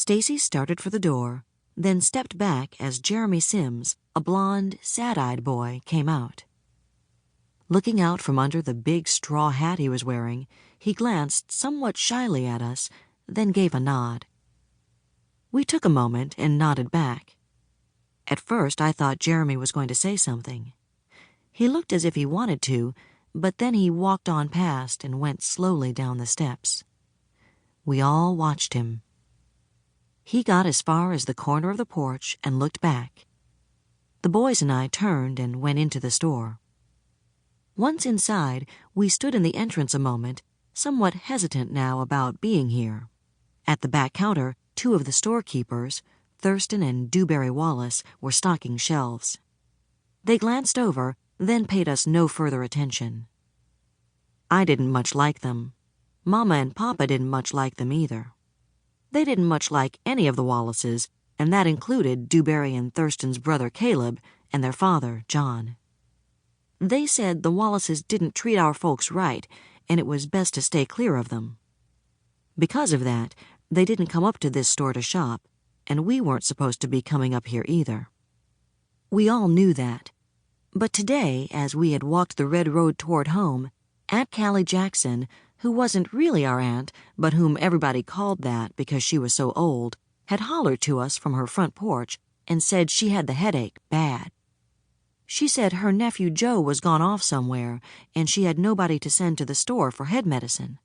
Stacy started for the door, then stepped back as Jeremy Sims, a blond, sad-eyed boy, came out. Looking out from under the big straw hat he was wearing, he glanced somewhat shyly at us, then gave a nod. We took a moment and nodded back. At first, I thought Jeremy was going to say something. He looked as if he wanted to, but then he walked on past and went slowly down the steps. We all watched him. He got as far as the corner of the porch and looked back. The boys and I turned and went into the store. Once inside, we stood in the entrance a moment, somewhat hesitant now about being here. At the back counter, two of the storekeepers, Thurston and Newbery Wallace, were stocking shelves. They glanced over, then paid us no further attention. I didn't much like them. Mama and Papa didn't much like them either. They didn't much like any of the Wallaces, and that included Newbery and Thurston's brother Caleb and their father, John. They said the Wallaces didn't treat our folks right, and it was best to stay clear of them. Because of that, they didn't come up to this store to shop, and we weren't supposed to be coming up here either. We all knew that. But today, as we had walked the red road toward home, Aunt Callie Jackson, who wasn't really our aunt, but whom everybody called that because she was so old, had hollered to us from her front porch and said she had the headache bad. She said her nephew Joe was gone off somewhere, and she had nobody to send to the store for head medicine.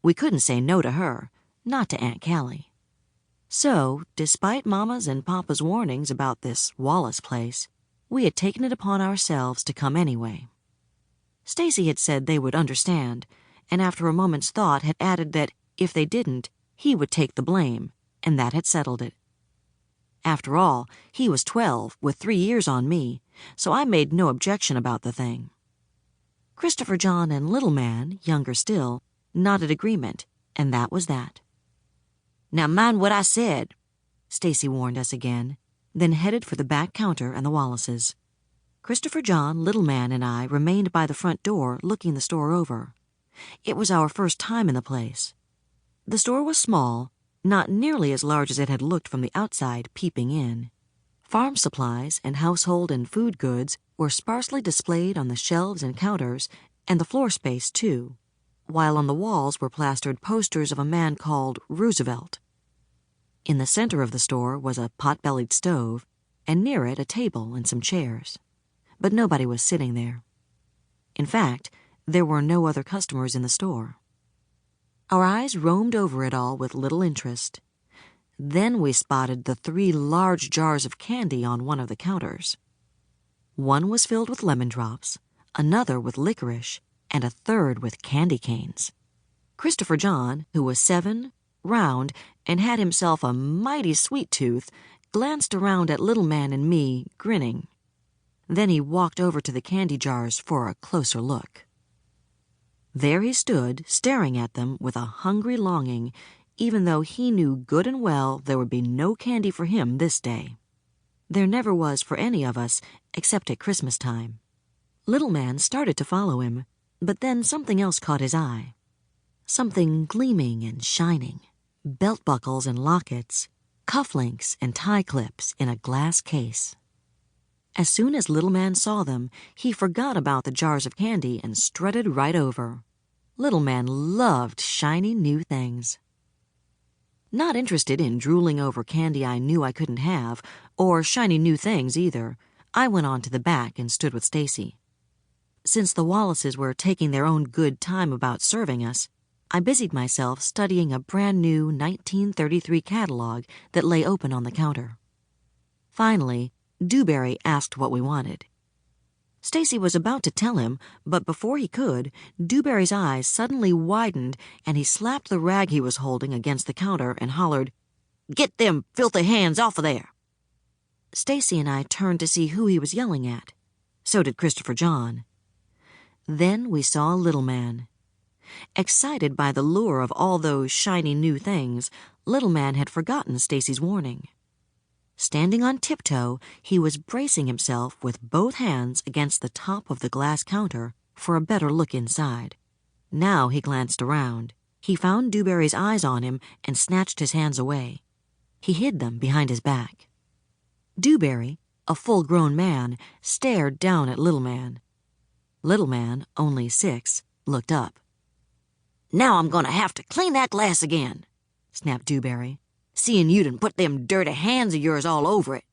We couldn't say no to her, not to Aunt Callie. So, despite Mama's and Papa's warnings about this Wallace place, we had taken it upon ourselves to come anyway. Stacy had said they would understand, and after a moment's thought had added that if they didn't, he would take the blame, and that had settled it. After all, he was 12, with 3 years on me, so I made no objection about the thing. Christopher John and Little Man, younger still, nodded agreement, and that was that. "Now mind what I said," Stacy warned us again, then headed for the back counter and the Wallaces. Christopher John, Little Man, and I remained by the front door looking the store over. It was our first time in the place. The store was small, not nearly as large as it had looked from the outside peeping in. Farm supplies and household and food goods were sparsely displayed on the shelves and counters, and the floor space, too, while on the walls were plastered posters of a man called Roosevelt. In the center of the store was a pot-bellied stove, and near it a table and some chairs. But nobody was sitting there. In fact, there were no other customers in the store. Our eyes roamed over it all with little interest. Then we spotted the 3 large jars of candy on one of the counters. One was filled with lemon drops, another with licorice, and a third with candy canes. Christopher John, who was 7, round, and had himself a mighty sweet tooth, glanced around at Little Man and me, grinning. Then he walked over to the candy jars for a closer look. There he stood, staring at them with a hungry longing, even though he knew good and well there would be no candy for him this day. There never was for any of us, except at Christmas time. Little Man started to follow him, but then something else caught his eye. Something gleaming and shining. Belt buckles and lockets, cufflinks and tie clips in a glass case. As soon as Little Man saw them, he forgot about the jars of candy and strutted right over. Little Man loved shiny new things. Not interested in drooling over candy I knew I couldn't have, or shiny new things either, I went on to the back and stood with Stacy. Since the Wallaces were taking their own good time about serving us, I busied myself studying a brand new 1933 catalog that lay open on the counter. Finally, Newbery asked what we wanted. Stacy was about to tell him, but before he could, Newbery's eyes suddenly widened and he slapped the rag he was holding against the counter and hollered, "Get them filthy hands off of there!" Stacy and I turned to see who he was yelling at. So did Christopher John. Then we saw Little Man. Excited by the lure of all those shiny new things, Little Man had forgotten Stacy's warning. Standing on tiptoe, he was bracing himself with both hands against the top of the glass counter for a better look inside. Now he glanced around. He found Newbery's eyes on him and snatched his hands away. He hid them behind his back. Newbery, a full-grown man, stared down at Little Man. Little Man, only 6, looked up. "Now I'm gonna have to clean that glass again," snapped Newbery, "seeing you done put them dirty hands of yours all over it."